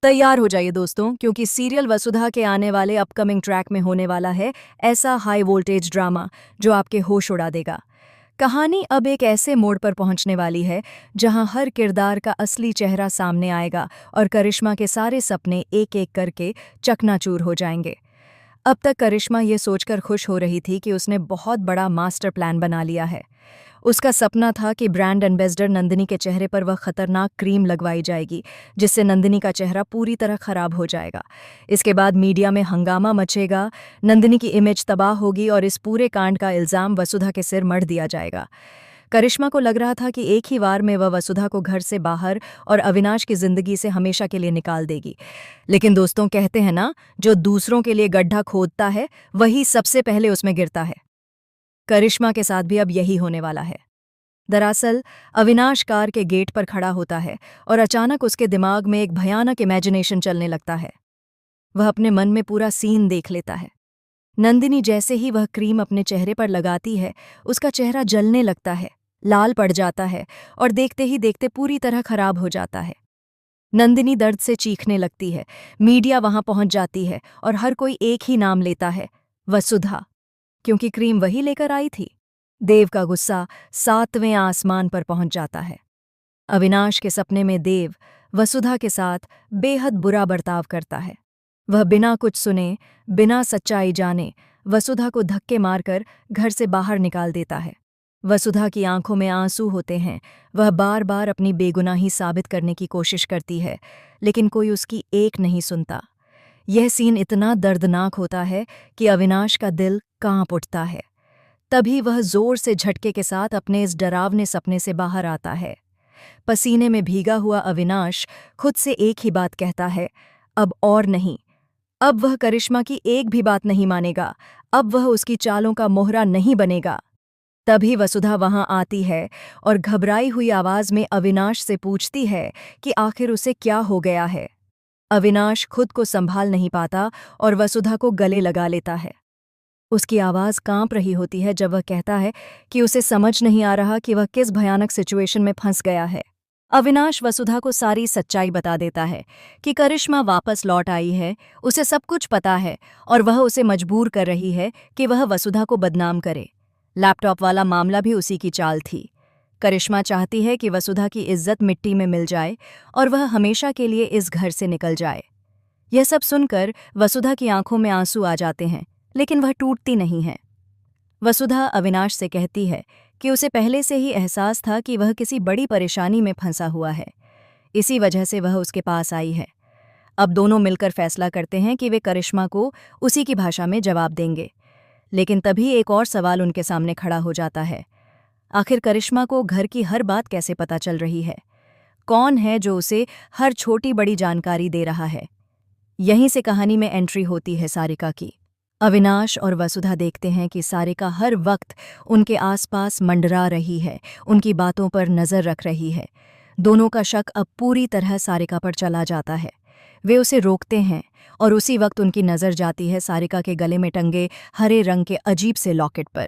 तैयार हो जाइए दोस्तों, क्योंकि सीरियल वसुधा के आने वाले अपकमिंग ट्रैक में होने वाला है ऐसा हाई वोल्टेज ड्रामा जो आपके होश उड़ा देगा। कहानी अब एक ऐसे मोड़ पर पहुंचने वाली है जहां हर किरदार का असली चेहरा सामने आएगा और करिश्मा के सारे सपने एक एक करके चकनाचूर हो जाएंगे। अब तक करिश्मा ये सोचकर खुश हो रही थी कि उसने बहुत बड़ा मास्टर प्लान बना लिया है। उसका सपना था कि ब्रांड एम्बेसडर नंदिनी के चेहरे पर वह खतरनाक क्रीम लगवाई जाएगी, जिससे नंदिनी का चेहरा पूरी तरह खराब हो जाएगा। इसके बाद मीडिया में हंगामा मचेगा, नंदिनी की इमेज तबाह होगी और इस पूरे कांड का इल्जाम वसुधा के सिर मढ़ दिया जाएगा। करिश्मा को लग रहा था कि एक ही बार में वह वसुधा को घर से बाहर और अविनाश की जिंदगी से हमेशा के लिए निकाल देगी। लेकिन दोस्तों, कहते हैं ना, जो दूसरों के लिए गड्ढा खोदता है वही सबसे पहले उसमें गिरता है। करिश्मा के साथ भी अब यही होने वाला है। दरअसल अविनाश कार के गेट पर खड़ा होता है और अचानक उसके दिमाग में एक भयानक इमेजिनेशन चलने लगता है। वह अपने मन में पूरा सीन देख लेता है। नंदिनी जैसे ही वह क्रीम अपने चेहरे पर लगाती है, उसका चेहरा जलने लगता है, लाल पड़ जाता है और देखते ही देखते पूरी तरह खराब हो जाता है। नंदिनी दर्द से चीखने लगती है, मीडिया वहां पहुंच जाती है और हर कोई एक ही नाम लेता है, वसुधा, क्योंकि क्रीम वही लेकर आई थी। देव का गुस्सा 7वें आसमान पर पहुंच जाता है। अविनाश के सपने में देव वसुधा के साथ बेहद बुरा बर्ताव करता है। वह बिना कुछ सुने, बिना सच्चाई जाने वसुधा को धक्के मारकर घर से बाहर निकाल देता है। वसुधा की आंखों में आंसू होते हैं। वह बार बार अपनी बेगुनाही साबित करने की कोशिश करती है, लेकिन कोई उसकी एक नहीं सुनता। यह सीन इतना दर्दनाक होता है कि अविनाश का दिल कांप उठता है। तभी वह जोर से झटके के साथ अपने इस डरावने सपने से बाहर आता है। पसीने में भीगा हुआ अविनाश खुद से एक ही बात कहता है, अब और नहीं। अब वह करिश्मा की एक भी बात नहीं मानेगा। अब वह उसकी चालों का मोहरा नहीं बनेगा। तभी वसुधा वहां आती है और घबराई हुई आवाज में अविनाश से पूछती है कि आखिर उसे क्या हो गया है। अविनाश खुद को संभाल नहीं पाता और वसुधा को गले लगा लेता है। उसकी आवाज कांप रही होती है जब वह कहता है कि उसे समझ नहीं आ रहा कि वह किस भयानक सिचुएशन में फंस गया है। अविनाश वसुधा को सारी सच्चाई बता देता है कि करिश्मा वापस लौट आई है, उसे सब कुछ पता है और वह उसे मजबूर कर रही है कि वह वसुधा को बदनाम करे। लैपटॉप वाला मामला भी उसी की चाल थी। करिश्मा चाहती है कि वसुधा की इज्जत मिट्टी में मिल जाए और वह हमेशा के लिए इस घर से निकल जाए। यह सब सुनकर वसुधा की आंखों में आंसू आ जाते हैं, लेकिन वह टूटती नहीं है। वसुधा अविनाश से कहती है कि उसे पहले से ही एहसास था कि वह किसी बड़ी परेशानी में फंसा हुआ है। इसी वजह से वह उसके पास आई है। अब दोनों मिलकर फैसला करते हैं कि वे करिश्मा को उसी की भाषा में जवाब देंगे। लेकिन तभी एक और सवाल उनके सामने खड़ा हो जाता है। आखिर करिश्मा को घर की हर बात कैसे पता चल रही है? कौन है जो उसे हर छोटी बड़ी जानकारी दे रहा है? यहीं से कहानी में एंट्री होती है सारिका की। अविनाश और वसुधा देखते हैं कि सारिका हर वक्त उनके आसपास मंडरा रही है, उनकी बातों पर नज़र रख रही है। दोनों का शक अब पूरी तरह सारिका पर चला जाता है। वे उसे रोकते हैं और उसी वक्त उनकी नज़र जाती है सारिका के गले में टंगे हरे रंग के अजीब से लॉकेट पर।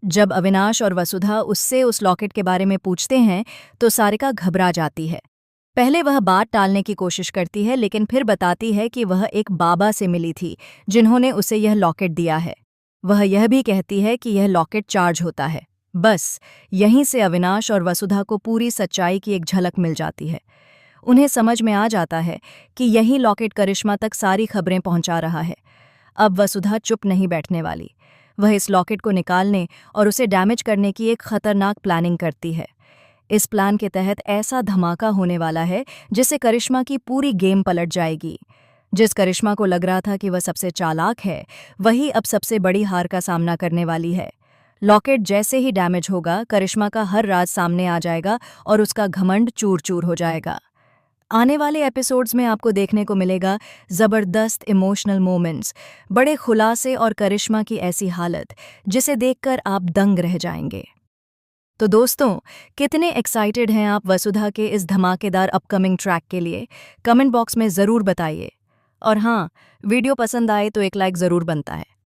जब अविनाश और वसुधा उससे उस लॉकेट के बारे में पूछते हैं तो सारिका घबरा जाती है। पहले वह बात टालने की कोशिश करती है, लेकिन फिर बताती है कि वह एक बाबा से मिली थी जिन्होंने उसे यह लॉकेट दिया है। वह यह भी कहती है कि यह लॉकेट चार्ज होता है। बस यहीं से अविनाश और वसुधा को पूरी सच्चाई की एक झलक मिल जाती है। उन्हें समझ में आ जाता है कि यही लॉकेट करिश्मा तक सारी खबरें पहुंचा रहा है। अब वसुधा चुप नहीं बैठने वाली। वह इस लॉकेट को निकालने और उसे डैमेज करने की एक खतरनाक प्लानिंग करती है। इस प्लान के तहत ऐसा धमाका होने वाला है जिससे करिश्मा की पूरी गेम पलट जाएगी। जिस करिश्मा को लग रहा था कि वह सबसे चालाक है, वही अब सबसे बड़ी हार का सामना करने वाली है। लॉकेट जैसे ही डैमेज होगा, करिश्मा का हर राज सामने आ जाएगा और उसका घमंड चूर चूर हो जाएगा। आने वाले एपिसोड्स में आपको देखने को मिलेगा जबरदस्त इमोशनल मोमेंट्स, बड़े खुलासे और करिश्मा की ऐसी हालत जिसे देखकर आप दंग रह जाएंगे। तो दोस्तों, कितने एक्साइटेड हैं आप वसुधा के इस धमाकेदार अपकमिंग ट्रैक के लिए? कमेंट बॉक्स में ज़रूर बताइए। और हाँ, वीडियो पसंद आए तो एक लाइक ज़रूर बनता है।